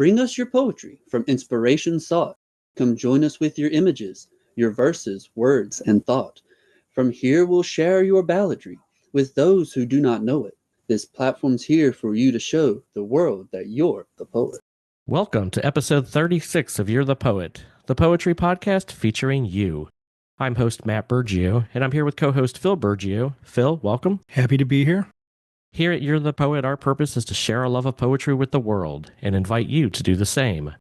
Bring us your poetry from inspiration sought. Come join us with your images, your verses, words, and thought. From here we'll share your balladry with those who do not know it. This platform's here for you to show the world that you're the poet. Welcome to episode 36 of You're the Poet, the poetry podcast featuring you. I'm host Matt Burgio, and I'm here with co-host Phil Burgio. Phil, welcome. Happy to be here. Here at You're the Poet, our purpose is to share our love of poetry with the world and invite you to do the same.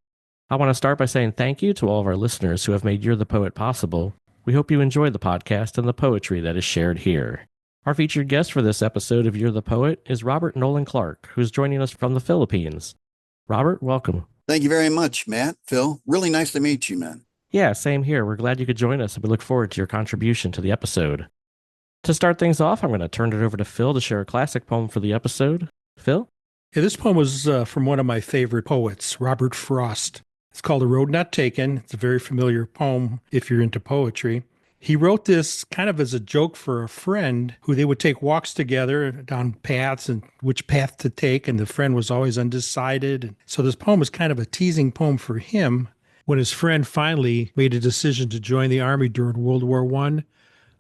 I want to start by saying thank you to all of our listeners who have made You're the Poet possible. We hope you enjoy the podcast and the poetry that is shared here. Our featured guest for this episode of You're the Poet is Robert Nolan Clark, who's joining us from the Philippines. Robert, welcome. Thank you very much, Matt. Phil, really nice to meet you, man. Yeah, same here. We're glad you could join us, and we look forward to your contribution to the episode. To start things off, I'm going to turn it over to Phil to share a classic poem for the episode. Phil? Yeah, this poem was from one of my favorite poets, Robert Frost. It's called A Road Not Taken. It's a very familiar poem if you're into poetry. He wrote this kind of as a joke for a friend who they would take walks together down paths and which path to take, and the friend was always undecided. And so this poem is kind of a teasing poem for him when his friend finally made a decision to join the army during World War I.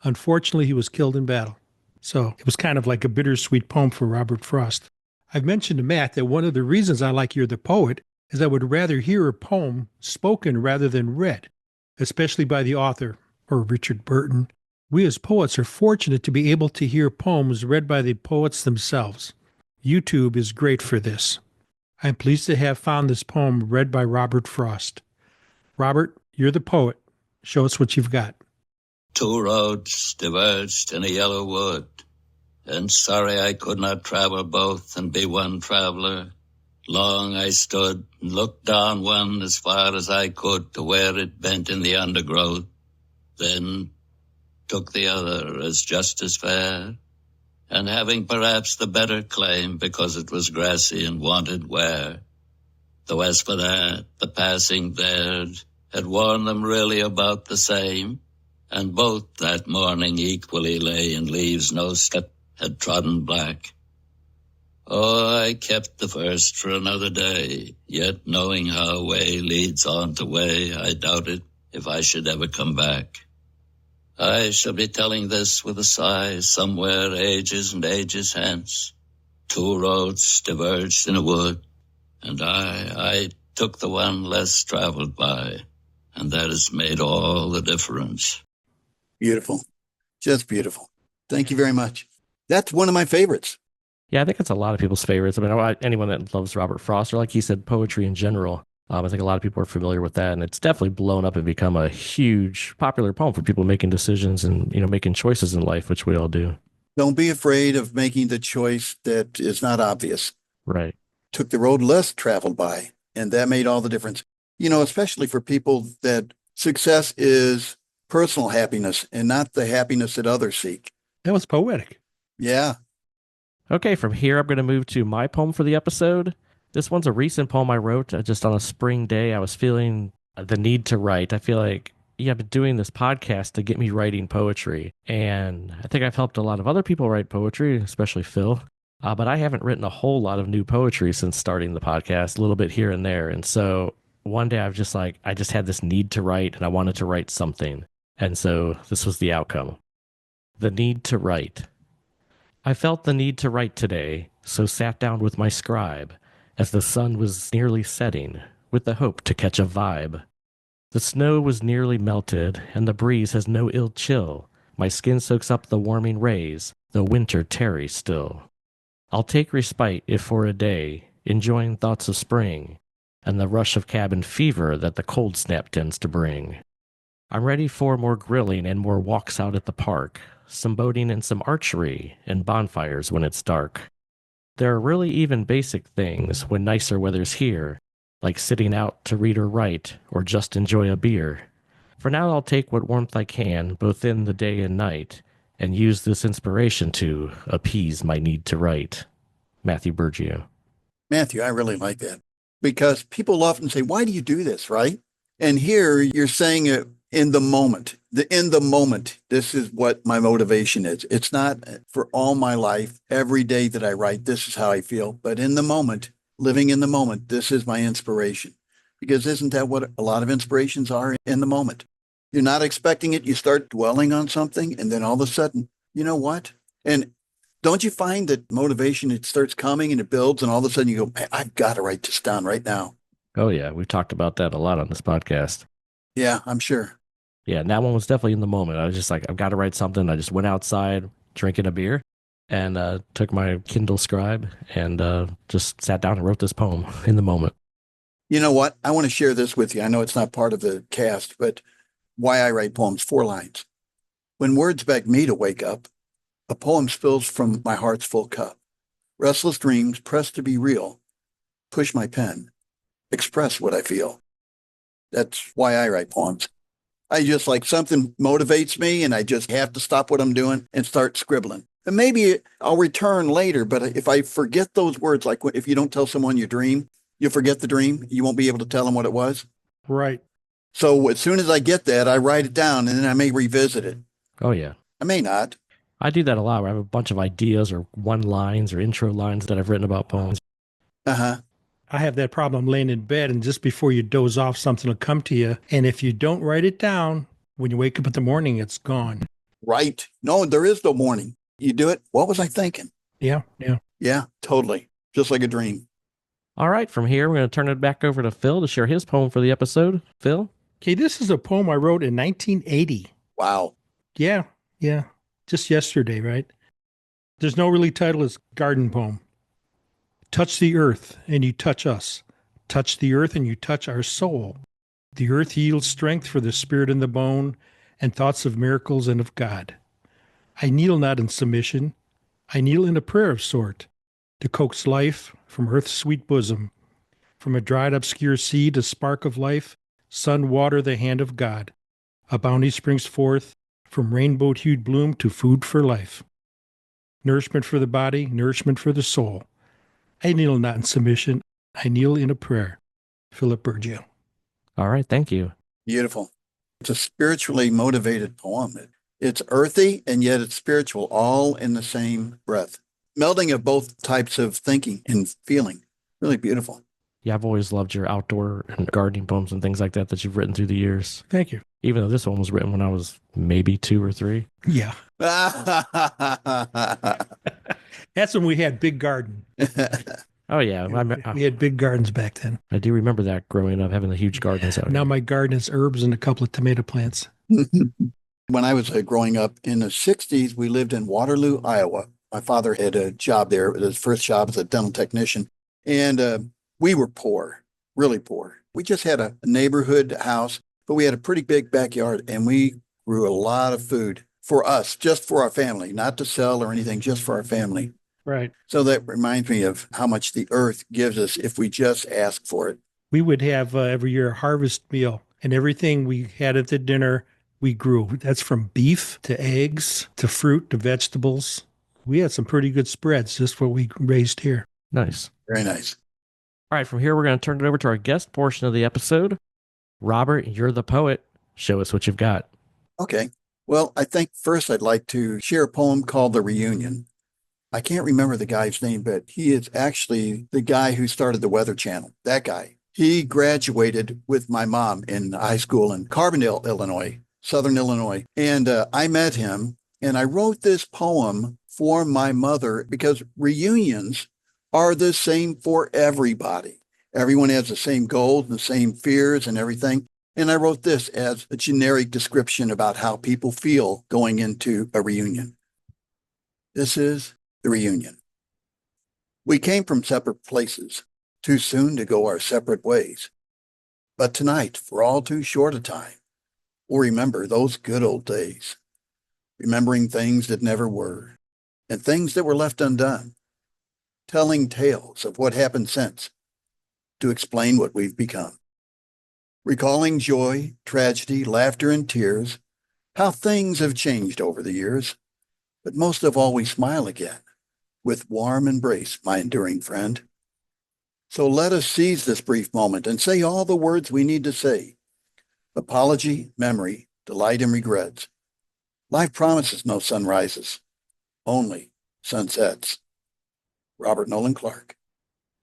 Unfortunately, he was killed in battle. So it was kind of like a bittersweet poem for Robert Frost. I've mentioned to Matt that one of the reasons I like You're the Poet is I would rather hear a poem spoken rather than read, especially by the author or Richard Burton. We as poets are fortunate to be able to hear poems read by the poets themselves. YouTube is great for this. I'm pleased to have found this poem read by Robert Frost. Robert, you're the poet. Show us what you've got. Two roads diverged in a yellow wood, and sorry I could not travel both and be one traveler. Long I stood and looked down one as far as I could to where it bent in the undergrowth, then took the other as just as fair, and having perhaps the better claim because it was grassy and wanted wear. Though as for that, the passing there had worn them really about the same, and both that morning equally lay in leaves no step had trodden black. Oh, I kept the first for another day, yet knowing how way leads on to way, I doubted if I should ever come back. I shall be telling this with a sigh somewhere ages and ages hence. Two roads diverged in a wood, and I took the one less traveled by, and that has made all the difference. Beautiful. Just beautiful. Thank you very much. That's one of my favorites. Yeah, I think it's a lot of people's favorites. I mean, anyone that loves Robert Frost, or like he said, poetry in general, I think a lot of people are familiar with that, and it's definitely blown up and become a huge, popular poem for people making decisions and, making choices in life, which we all do. Don't be afraid of making the choice that is not obvious. Right. Took the road less traveled by, and that made all the difference. Especially for people that success is personal happiness and not the happiness that others seek. That was poetic. Yeah. Okay, from here, I'm going to move to my poem for the episode. This one's a recent poem I wrote just on a spring day. I was feeling the need to write. I feel like, I've been doing this podcast to get me writing poetry. And I think I've helped a lot of other people write poetry, especially Phil. But I haven't written a whole lot of new poetry since starting the podcast, a little bit here and there. And so one day I just had this need to write, and I wanted to write something. And so this was the outcome. The need to write. I felt the need to write today, so sat down with my scribe, as the sun was nearly setting, with the hope to catch a vibe. The snow was nearly melted, and the breeze has no ill chill. My skin soaks up the warming rays, though winter tarries still. I'll take respite if for a day, enjoying thoughts of spring, and the rush of cabin fever that the cold snap tends to bring. I'm ready for more grilling and more walks out at the park, some boating and some archery, and bonfires when it's dark. There are really even basic things when nicer weather's here, like sitting out to read or write, or just enjoy a beer. For now I'll take what warmth I can, both in the day and night, and use this inspiration to appease my need to write. Matthew Burgio. Matthew, I really like that, because people often say, why do you do this, right? And here you're saying it in the moment. In the moment, this is what my motivation is. It's not for all my life, every day that I write, this is how I feel. But in the moment, living in the moment. This is my inspiration. Because isn't that what a lot of inspirations are, in the moment? You're not expecting it. You start dwelling on something, and then all of a sudden, you know what? And don't you find that motivation, it starts coming and it builds, and all of a sudden you go, I've got to write this down right now. Oh, yeah. We've talked about that a lot on this podcast. Yeah, I'm sure. Yeah, and that one was definitely in the moment. I was just like, I've got to write something. I just went outside drinking a beer and took my Kindle Scribe and just sat down and wrote this poem in the moment. You know what? I want to share this with you. I know it's not part of the cast, but why I write poems, 4 lines. When words beg me to wake up, a poem spills from my heart's full cup. Restless dreams press to be real. Push my pen. Express what I feel. That's why I write poems. I just like something motivates me and I just have to stop what I'm doing and start scribbling. And maybe I'll return later, but if I forget those words, like if you don't tell someone your dream, you'll forget the dream. You won't be able to tell them what it was. Right. So as soon as I get that, I write it down and then I may revisit it. Oh, yeah. I may not. I do that a lot where I have a bunch of ideas or one-liners or intro lines that I've written about poems. Uh-huh. I have that problem laying in bed, and just before you doze off, something will come to you. And if you don't write it down, when you wake up in the morning, it's gone. Right. No, there is no morning. You do it. What was I thinking? Yeah. Yeah, totally. Just like a dream. All right, from here, we're going to turn it back over to Phil to share his poem for the episode. Phil? Okay, this is a poem I wrote in 1980. Wow. Yeah. Just yesterday, right? There's no really title. It's garden poem. Touch the earth and you touch us. Touch the earth and you touch our soul. The earth yields strength for the spirit and the bone and thoughts of miracles and of God. I kneel not in submission. I kneel in a prayer of sort to coax life from earth's sweet bosom. From a dried obscure seed, a spark of life, sun, water, the hand of God. A bounty springs forth from rainbow-hued bloom to food for life. Nourishment for the body, nourishment for the soul. I kneel not in submission. I kneel in a prayer. Philip Burgio. All right, thank you. Beautiful. It's a spiritually motivated poem. It's earthy and yet it's spiritual, all in the same breath. Melding of both types of thinking and feeling. Really beautiful. Yeah, I've always loved your outdoor and gardening poems and things like that you've written through the years. Thank you. Even though this one was written when I was maybe 2 or 3. Yeah. That's when we had big garden. Oh, yeah. We had big gardens back then. I do remember that growing up, having the huge gardens out Now here. my garden is herbs and a couple of tomato plants. When I was growing up in the 60s, we lived in Waterloo, Iowa. My father had a job there. It was his first job as a dental technician. And we were poor, really poor. We just had a neighborhood house, but we had a pretty big backyard and we grew a lot of food for us, just for our family, not to sell or anything, just for our family. Right. So that reminds me of how much the earth gives us if we just ask for it. We would have every year a harvest meal, and everything we had at the dinner, we grew. That's from beef to eggs to fruit to vegetables. We had some pretty good spreads, just what we raised here. Nice. Very nice. All right, from here, we're going to turn it over to our guest portion of the episode. Robert, you're the poet. Show us what you've got. Okay. Well, I think first I'd like to share a poem called The Reunion. I can't remember the guy's name, but he is actually the guy who started the Weather Channel. That guy. He graduated with my mom in high school in Carbondale, Illinois, Southern Illinois. And I met him and I wrote this poem for my mother because reunions are the same for everybody. Everyone has the same goals and the same fears and everything. And I wrote this as a generic description about how people feel going into a reunion. This is the reunion. We came from separate places, too soon to go our separate ways. But tonight, for all too short a time, we'll remember those good old days, remembering things that never were and things that were left undone, telling tales of what happened since to explain what we've become. Recalling joy, tragedy, laughter, and tears, how things have changed over the years. But most of all, we smile again with warm embrace, my enduring friend. So let us seize this brief moment and say all the words we need to say. Apology, memory, delight, and regrets. Life promises no sunrises, only sunsets. Robert Nolan Clark.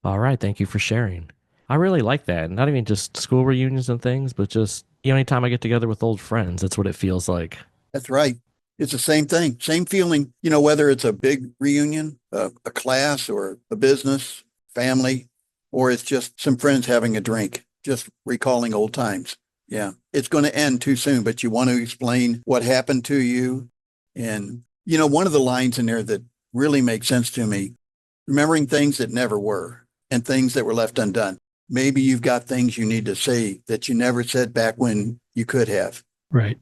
All right, thank you for sharing. I really like that. Not even just school reunions and things, but just, anytime I get together with old friends, that's what it feels like. That's right. It's the same thing, same feeling, whether it's a big reunion, a class or a business, family, or it's just some friends having a drink, just recalling old times. Yeah, it's going to end too soon, but you want to explain what happened to you. And, one of the lines in there that really makes sense to me, remembering things that never were and things that were left undone. Maybe you've got things you need to say that you never said back when you could have. Right.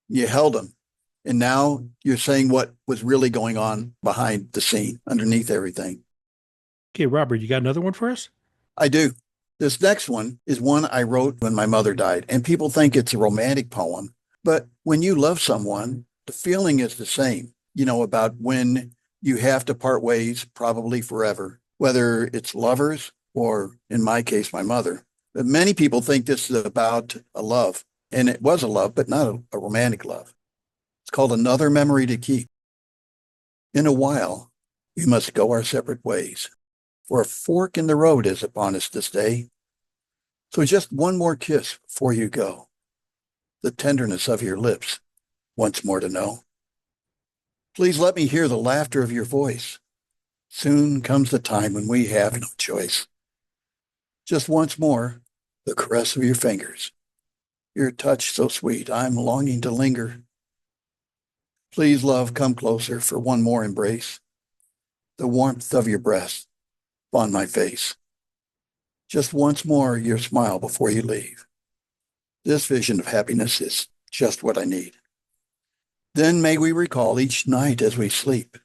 You held them. And now you're saying what was really going on behind the scene, underneath everything. Okay, Robert, you got another one for us? I do. This next one is one I wrote when my mother died, and people think it's a romantic poem. But when you love someone, the feeling is the same, about when you have to part ways, probably forever, whether it's lovers or, in my case, my mother. But many people think this is about a love, and it was a love, but not a romantic love. It's called Another Memory to Keep. In a while, we must go our separate ways, for a fork in the road is upon us this day. So just one more kiss before you go, the tenderness of your lips once more to know. Please let me hear the laughter of your voice. Soon comes the time when we have no choice. Just once more, the caress of your fingers, your touch so sweet, I'm longing to linger. Please, love, come closer for one more embrace. The warmth of your breath upon my face. Just once more your smile before you leave. This vision of happiness is just what I need. Then may we recall each night as we sleep,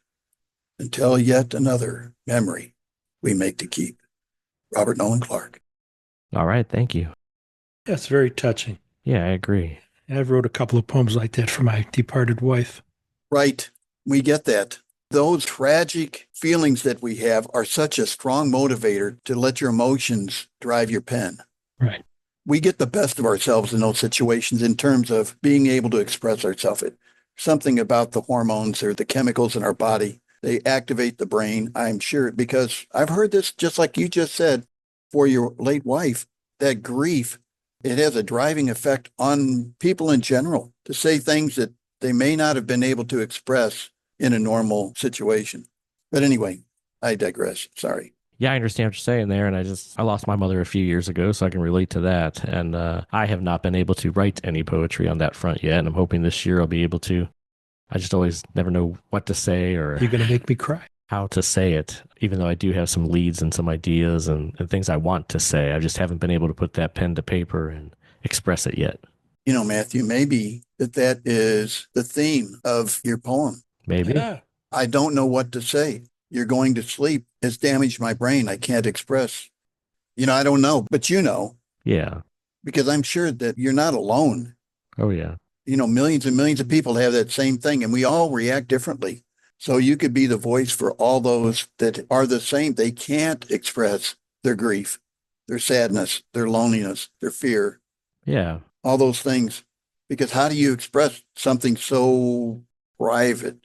until yet another memory we make to keep. Robert Nolan Clark. All right, thank you. That's very touching. Yeah, I agree. I've wrote a couple of poems like that for my departed wife. Right. We get that. Those tragic feelings that we have are such a strong motivator to let your emotions drive your pen. Right. We get the best of ourselves in those situations in terms of being able to express ourselves. Something about the hormones or the chemicals in our body, they activate the brain, I'm sure, because I've heard this, just like you just said, for your late wife, that grief, it has a driving effect on people in general to say things that they may not have been able to express in a normal situation. But anyway, I digress. Sorry. Yeah, I understand what you're saying there, and I lost my mother a few years ago, so I can relate to that. And I have not been able to write any poetry on that front yet, and I'm hoping this year I'll be able to. I just always never know what to say or You're going to make me cry. how to say it, even though I do have some leads and some ideas and things I want to say. I just haven't been able to put that pen to paper and express it yet. Matthew, maybe that is the theme of your poem. Maybe. Yeah. I don't know what to say. You're going to sleep. It's damaged my brain. I can't express. I don't know, but Yeah. because I'm sure that you're not alone. Oh, yeah. Millions and millions of people have that same thing, and we all react differently. So you could be the voice for all those that are the same. They can't express their grief, their sadness, their loneliness, their fear, Yeah. all those things. Because how do you express something so private?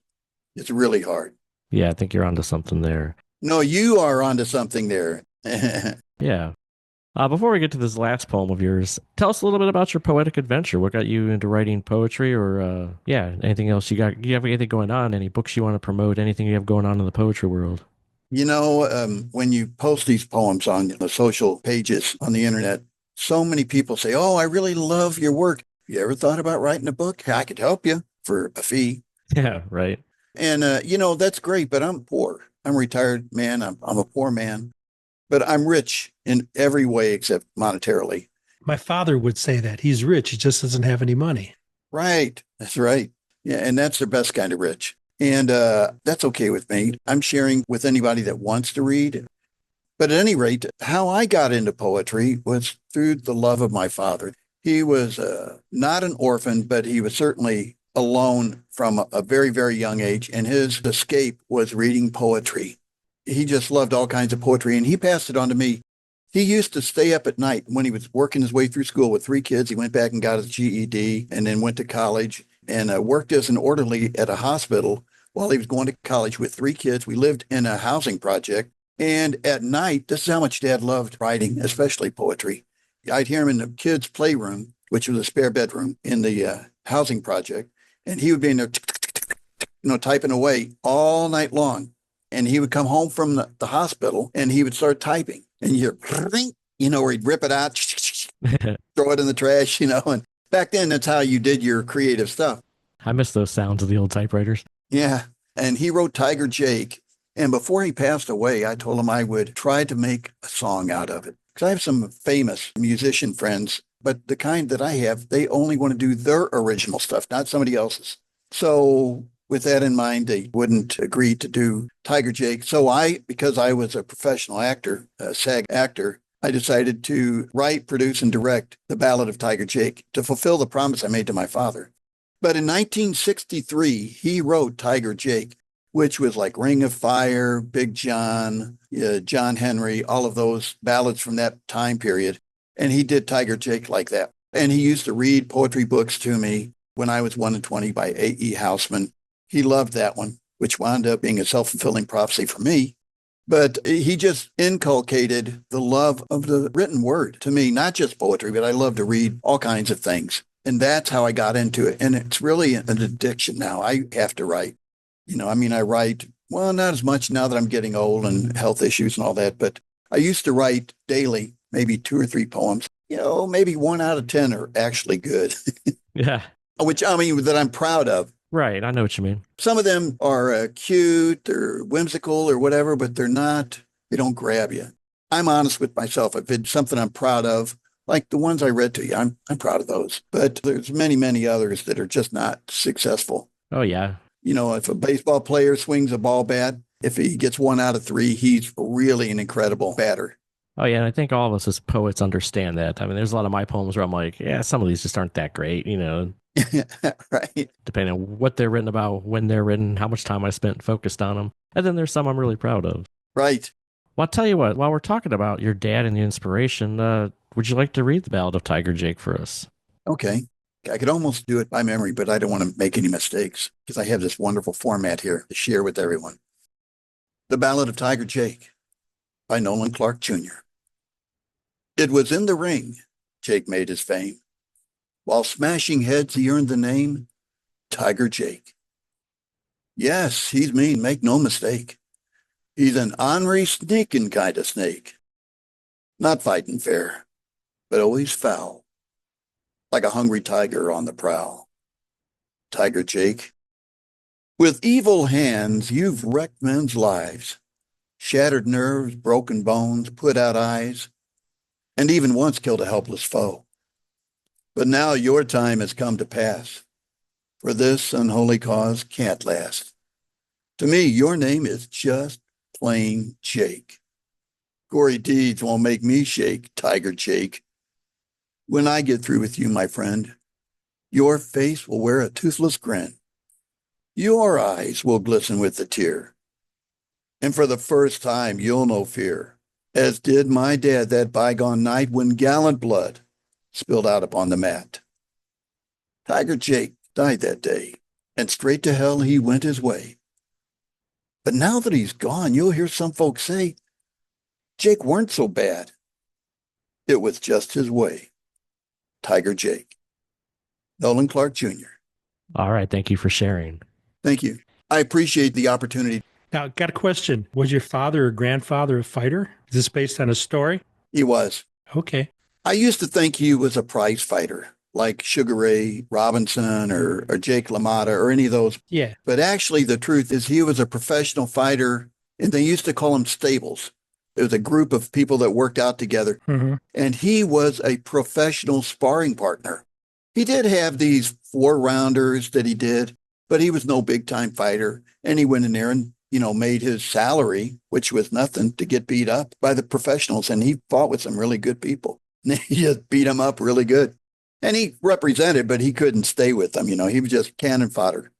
It's really hard. Yeah, I think you're onto something there. No, you are onto something there. Yeah. Before we get to this last poem of yours, tell us a little bit about your poetic adventure. What got you into writing poetry or, anything else you got? You have anything going on? Any books you want to promote? Anything you have going on in the poetry world? When you post these poems on the social pages on the internet, so many people say, oh, I really love your work. You ever thought about writing a book? I could help you for a fee. Yeah, right. And, that's great, but I'm poor. I'm a retired man. I'm a poor man, but I'm rich in every way except monetarily. My father would say that. He's rich. He just doesn't have any money. Right. That's right. Yeah. And that's the best kind of rich. And that's okay with me. I'm sharing with anybody that wants to read. But at any rate, how I got into poetry was through the love of my father. He was not an orphan, but he was certainly alone from a very, very young age. And his escape was reading poetry. He just loved all kinds of poetry, and he passed it on to me. He used to stay up at night when he was working his way through school with 3 kids. He went back and got his GED and then went to college and worked as an orderly at a hospital while he was going to college with 3 kids. We lived in a housing project. And at night, this is how much Dad loved writing, especially poetry. I'd hear him in the kids' playroom, which was a spare bedroom in the housing project. And he would be in there, typing away all night long. And he would come home from the hospital and he would start typing. And you're, where he'd rip it out, throw it in the trash, And back then, that's how you did your creative stuff. I miss those sounds of the old typewriters. Yeah. And he wrote Tiger Jake. And before he passed away, I told him I would try to make a song out of it. Because I have some famous musician friends, but the kind that I have, they only want to do their original stuff, not somebody else's. So with that in mind, they wouldn't agree to do Tiger Jake. So because I was a professional actor, a SAG actor, I decided to write, produce, and direct the Ballad of Tiger Jake to fulfill the promise I made to my father. But in 1963, he wrote Tiger Jake, which was like Ring of Fire, Big John, John Henry, all of those ballads from that time period. And he did Tiger Jake like that. And he used to read poetry books to me when I was 1 and 20 by A.E. Housman. He loved that one, which wound up being a self-fulfilling prophecy for me. But he just inculcated the love of the written word to me, not just poetry, but I love to read all kinds of things. And that's how I got into it. And it's really an addiction now. I have to write. I write, well, not as much now that I'm getting old and health issues and all that, but I used to write daily, maybe 2 or 3 poems. Maybe 1 out of 10 are actually good. Yeah. That I'm proud of. Right. I know what you mean. Some of them are cute or whimsical or whatever, but they don't grab you. I'm honest with myself. If it's something I'm proud of, like the ones I read to you, I'm proud of those. But there's many, many others that are just not successful. Oh, yeah. If a baseball player swings a ball bad, if he gets 1 out of 3, he's really an incredible batter. Oh, yeah. And I think all of us as poets understand that. There's a lot of my poems where I'm like, yeah, some of these just aren't that great, Right. Depending on what they're written about, when they're written, how much time I spent focused on them. And then there's some I'm really proud of. Right. Well, I'll tell you what, while we're talking about your dad and the inspiration, would you like to read the Ballad of Tiger Jake for us? Okay. I could almost do it by memory, but I don't want to make any mistakes because I have this wonderful format here to share with everyone. The Ballad of Tiger Jake by Nolan Clark Jr. It was in the ring Jake made his fame. While smashing heads, he earned the name Tiger Jake. Yes, he's mean, make no mistake. He's an ornery, sneaking kind of snake. Not fighting fair, but always foul. Like a hungry tiger on the prowl. Tiger Jake. With evil hands, you've wrecked men's lives. Shattered nerves, broken bones, put out eyes, and even once killed a helpless foe. But now your time has come to pass, for this unholy cause can't last. To me, your name is just plain Jake. Gory deeds won't make me shake, Tiger Jake. When I get through with you, my friend, your face will wear a toothless grin. Your eyes will glisten with a tear. And for the first time, you'll know fear, as did my dad that bygone night when gallant blood spilled out upon the mat. Tiger Jake died that day, and straight to hell he went his way. But now that he's gone, you'll hear some folks say, Jake weren't so bad. It was just his way. Tiger Jake. Nolan Clark Jr. All right. Thank you for sharing. Thank you. I appreciate the opportunity. Now, got a question. Was your father or grandfather a fighter? Is this based on a story? He was. Okay. I used to think he was a prize fighter, like Sugar Ray Robinson or Jake LaMotta or any of those. Yeah. But actually, the truth is he was a professional fighter, and they used to call him stables. It was a group of people that worked out together, and he was a professional sparring partner. He did have these 4-rounders that he did, but he was no big-time fighter, and he went in there and, made his salary, which was nothing, to get beat up by the professionals, and he fought with some really good people. He just beat them up really good. And he represented, but he couldn't stay with them. He was just cannon fodder.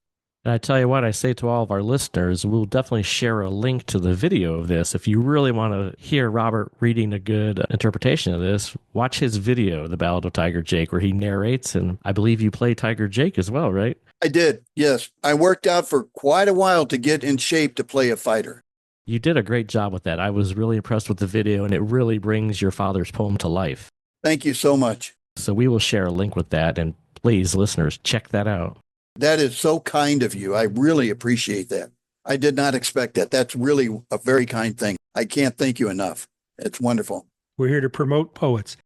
And I tell you what, I say to all of our listeners, we'll definitely share a link to the video of this. If you really want to hear Robert reading a good interpretation of this, watch his video, The Ballad of Tiger Jake, where he narrates, and I believe you play Tiger Jake as well, right? I did, yes. I worked out for quite a while to get in shape to play a fighter. You did a great job with that. I was really impressed with the video, and it really brings your father's poem to life. Thank you so much. So we will share a link with that, and please, listeners, check that out. That is so kind of you. I really appreciate that. I did not expect that. That's really a very kind thing. I can't thank you enough. It's wonderful. We're here to promote poets.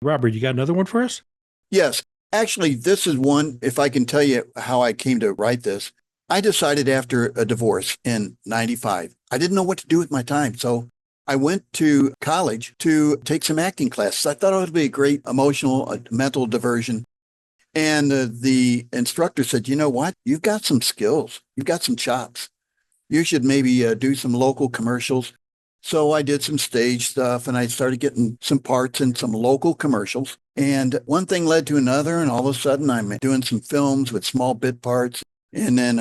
Robert, you got another one for us? Yes. Actually, this is one, if I can tell you how I came to write this. I decided after a divorce in 95, I didn't know what to do with my time. So I went to college to take some acting classes. I thought it would be a great emotional, mental diversion. And the instructor said, you know what? You've got some skills. You've got some chops. You should maybe do some local commercials. So I did some stage stuff and I started getting some parts in some local commercials. And one thing led to another. And all of a sudden I'm doing some films with small bit parts. And then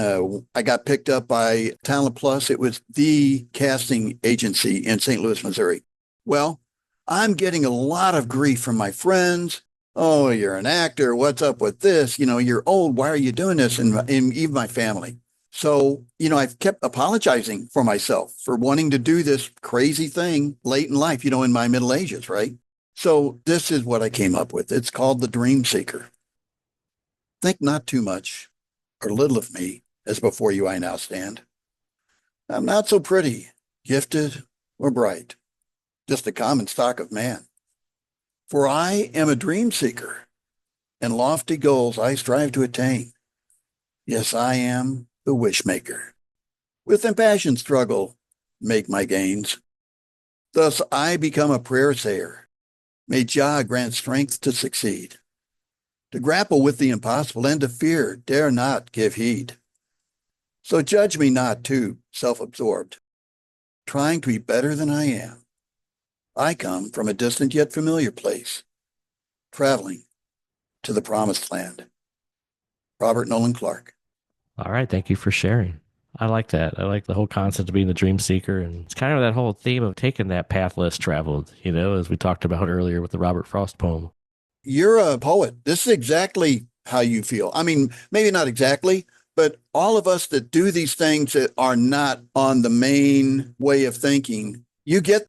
I got picked up by Talent Plus. It was the casting agency in St. Louis, Missouri. Well, I'm getting a lot of grief from my friends. Oh, you're an actor. What's up with this? You're old. Why are you doing this? And even my family. So, I've kept apologizing for myself for wanting to do this crazy thing late in life, in my middle ages, right? So this is what I came up with. It's called The Dream Seeker. Think not too much or little of me as before you I now stand. I'm not so pretty, gifted, or bright, just a common stock of man. For I am a dream seeker, and lofty goals I strive to attain. Yes, I am the wish maker. With impassioned struggle, make my gains. Thus I become a prayer sayer. May Jah grant strength to succeed, to grapple with the impossible, and to fear dare not give heed. So judge me not too self-absorbed, trying to be better than I am. I come from a distant yet familiar place, traveling to the promised land. Robert Nolan Clark. All right. Thank you for sharing. I like that. I like the whole concept of being the dream seeker. And it's kind of that whole theme of taking that path less traveled, as we talked about earlier with the Robert Frost poem. You're a poet. This is exactly how you feel. I mean, maybe not exactly, but all of us that do these things that are not on the main way of thinking, you get,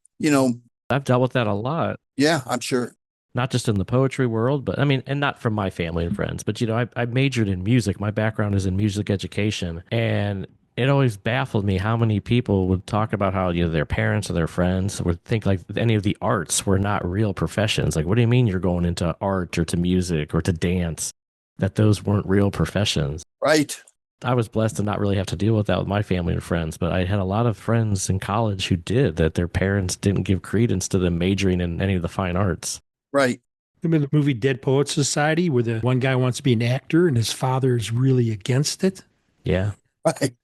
I've dealt with that a lot. Yeah, I'm sure. Not just in the poetry world, but and not from my family and friends, but I majored in music. My background is in music education, and it always baffled me how many people would talk about how their parents or their friends would think like any of the arts were not real professions. Like, what do you mean you're going into art or to music or to dance? That those weren't real professions. Right. I was blessed to not really have to deal with that with my family and friends, but I had a lot of friends in college who did, that their parents didn't give credence to them majoring in any of the fine arts. Right. Remember the movie Dead Poets Society, where the one guy wants to be an actor and his father is really against it? Yeah. Right.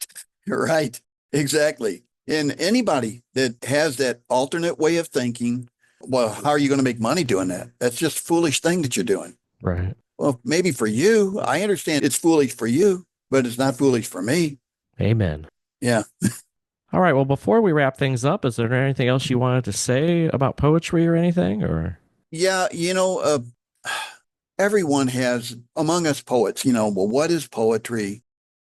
You're right. Exactly. And anybody that has that alternate way of thinking, well, how are you going to make money doing that? That's just a foolish thing that you're doing. Right. Well, maybe for you, I understand it's foolish for you, but it's not foolish for me. Amen. Yeah. All right. Well, before we wrap things up, is there anything else you wanted to say about poetry or anything? Or yeah, everyone has, among us poets, well, what is poetry?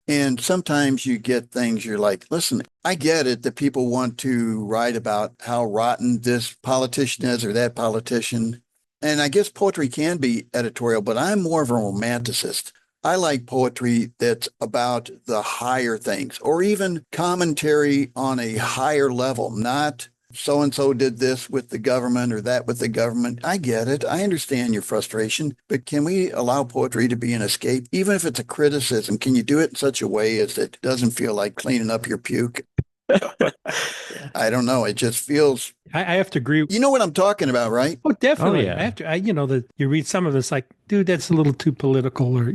And sometimes you get things you're like, listen, I get it that people want to write about how rotten this politician is or that politician. And I guess poetry can be editorial, but I'm more of a romanticist. I like poetry that's about the higher things, or even commentary on a higher level, not so-and-so did this with the government or that with the government. I get it. I understand your frustration, but can we allow poetry to be an escape? Even if it's a criticism, can you do it in such a way as it doesn't feel like cleaning up your puke? I don't know. It just feels... I have to agree. You know what I'm talking about, right? Oh, definitely. Oh, yeah. I have to, that you read some of this like, dude, that's a little too political, or,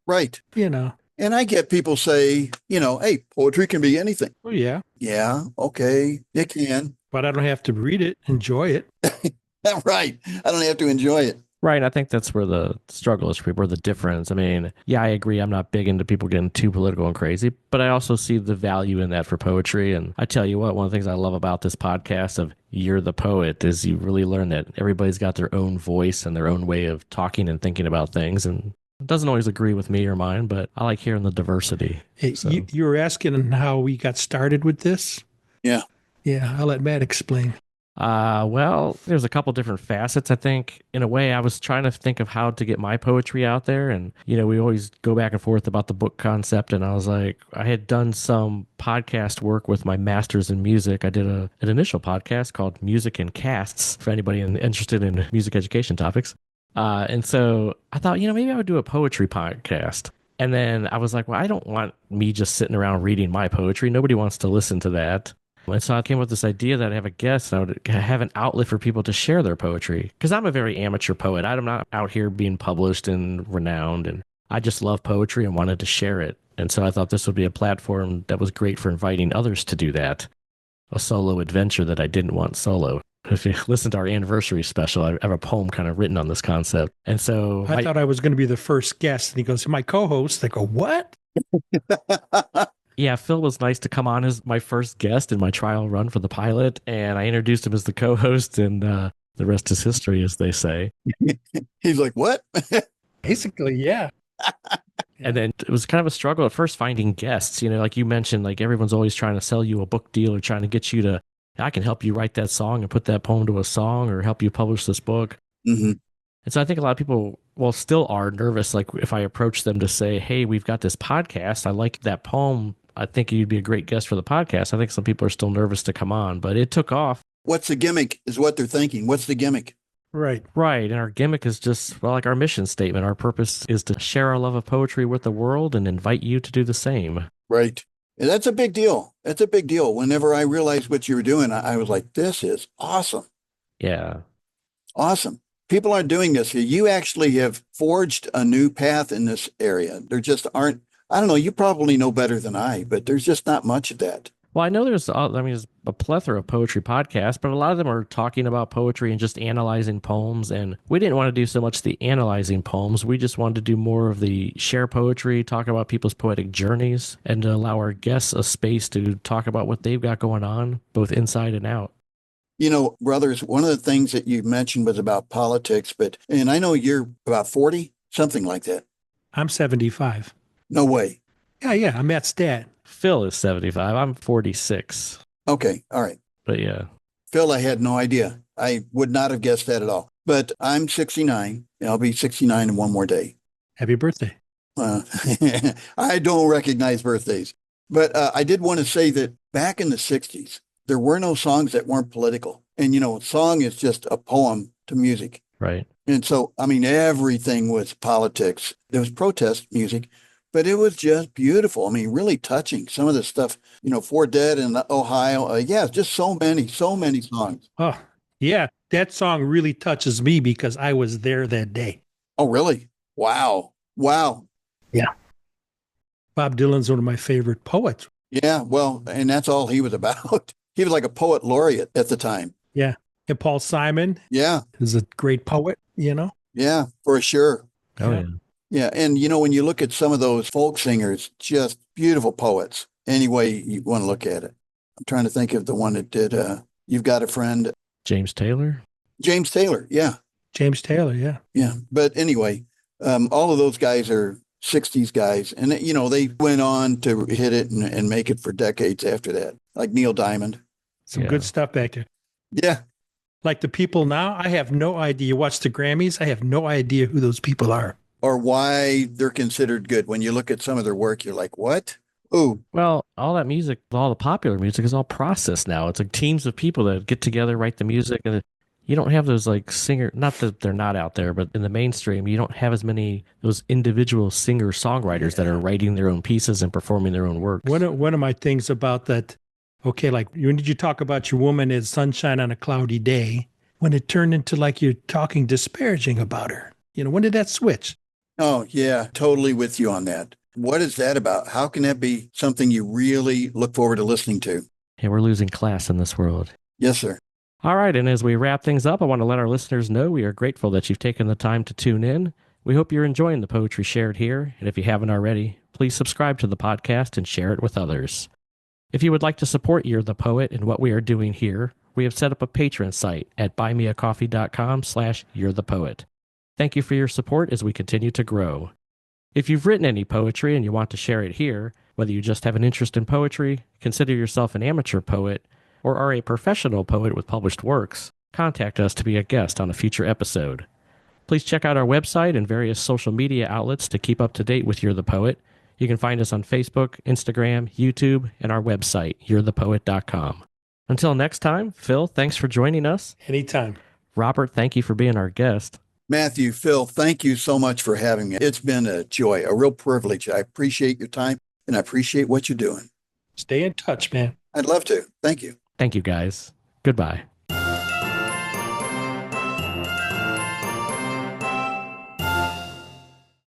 Right. And I get people say, hey, poetry can be anything. Oh, yeah. Yeah, okay, it can. But I don't have to read it, enjoy it. Right. I don't have to enjoy it. right. I think that's where the struggle is for people, or the difference. I mean, yeah, I agree. I'm not big into people getting too political and crazy, but I also see the value in that for poetry. And I tell you what, one of the things I love about this podcast of You're the Poet is you really learn that everybody's got their own voice and their own way of talking and thinking about things. And It doesn't always agree with me or mine, but I like hearing the diversity. Hey, So. you were asking how we got started with this? Yeah. Yeah, I'll let Matt explain. Well, there's a couple different facets. I think in a way I was trying to think of how to get my poetry out there. And, we always go back and forth about the book concept. And I was like, I had done some podcast work with my master's in music. I did an initial podcast called Music and Casts for anybody interested in music education topics. And so I thought, maybe I would do a poetry podcast. And then I was like, well, I don't want me just sitting around reading my poetry. Nobody wants to listen to that. And so I came up with this idea that I'd have a guest and I would have an outlet for people to share their poetry. Because I'm a very amateur poet. I'm not out here being published and renowned. And I just love poetry and wanted to share it. And so I thought this would be a platform that was great for inviting others to do that. A solo adventure that I didn't want solo. If you listen to our anniversary special, I have a poem kind of written on this concept. And so I thought I was going to be the first guest. And he goes, my co-host. I go, what? Yeah, Phil was nice to come on as my first guest in my trial run for the pilot, and I introduced him as the co-host, and the rest is history, as they say. He's like, what? Basically, yeah. And then it was kind of a struggle at first finding guests, like you mentioned, like everyone's always trying to sell you a book deal or trying to get you to, I can help you write that song and put that poem to a song or help you publish this book. Mm-hmm. And so I think a lot of people, still are nervous. Like if I approach them to say, hey, we've got this podcast, I like that poem, I think you'd be a great guest for the podcast. I think some people are still nervous to come on, but it took off. What's the gimmick is what they're thinking. What's the gimmick? Right. Right. And our gimmick is just, like our mission statement. Our purpose is to share our love of poetry with the world and invite you to do the same. Right. And that's a big deal. That's a big deal. Whenever I realized what you were doing, I was like, this is awesome. Yeah. Awesome. People aren't doing this here. You actually have forged a new path in this area. There just aren't. I don't know, you probably know better than I, but there's just not much of that. Well, I know there's a plethora of poetry podcasts, but a lot of them are talking about poetry and just analyzing poems. And we didn't want to do so much the analyzing poems. We just wanted to do more of the share poetry, talk about people's poetic journeys, and to allow our guests a space to talk about what they've got going on, both inside and out. Brothers, one of the things that you mentioned was about politics, and I know you're about 40, something like that. I'm 75. No way. Yeah. I'm Matt's dad. Phil is 75. I'm 46. Okay. All right. But yeah. Phil, I had no idea. I would not have guessed that at all. But I'm 69. And I'll be 69 in one more day. Happy birthday. I don't recognize birthdays. But I did want to say that back in the 60s, there were no songs that weren't political. And, a song is just a poem to music. Right. And so, everything was politics. There was protest music. But it was just beautiful. Really touching. Some of the stuff, For Dead in Ohio. Just so many songs. Oh, yeah. That song really touches me because I was there that day. Oh, really? Wow. Yeah. Bob Dylan's one of my favorite poets. Yeah, well, and that's all he was about. He was like a poet laureate at the time. Yeah. And Paul Simon. Yeah. Is a great poet, Yeah, for sure. Oh, yeah. Yeah, and when you look at some of those folk singers, just beautiful poets, any way you want to look at it. I'm trying to think of the one that did You've Got a Friend. James Taylor? James Taylor, yeah. James Taylor, yeah. Yeah, but anyway, all of those guys are 60s guys, and they went on to hit it and make it for decades after that, like Neil Diamond. Some good stuff back there. Yeah. Like the people now, I have no idea. You watch the Grammys, I have no idea who those people are. Or why they're considered good. When you look at some of their work, you're like, what? Ooh. Well, all that music, all the popular music is all processed now. It's like teams of people that get together, write the music. And you don't have those like not that they're not out there, but in the mainstream, you don't have as many those individual singer-songwriters that are writing their own pieces and performing their own work. One of my things about that, okay, like when did you talk about your woman as sunshine on a cloudy day? When it turned into like you're talking disparaging about her. When did that switch? Oh, yeah, totally with you on that. What is that about? How can that be something you really look forward to listening to? Hey, we're losing class in this world. Yes, sir. All right, and as we wrap things up, I want to let our listeners know we are grateful that you've taken the time to tune in. We hope you're enjoying the poetry shared here, and if you haven't already, please subscribe to the podcast and share it with others. If you would like to support You're the Poet and what we are doing here, we have set up a Patreon site at buymeacoffee.com/you'rethepoet. Thank you for your support as we continue to grow. If you've written any poetry and you want to share it here, whether you just have an interest in poetry, consider yourself an amateur poet, or are a professional poet with published works, contact us to be a guest on a future episode. Please check out our website and various social media outlets to keep up to date with You're the Poet. You can find us on Facebook, Instagram, YouTube, and our website, you'rethepoet.com. Until next time, Phil, thanks for joining us. Anytime. Robert, thank you for being our guest. Matthew, Phil, thank you so much for having me. It's been a joy, a real privilege. I appreciate your time and I appreciate what you're doing. Stay in touch, man. I'd love to. Thank you. Thank you, guys. Goodbye.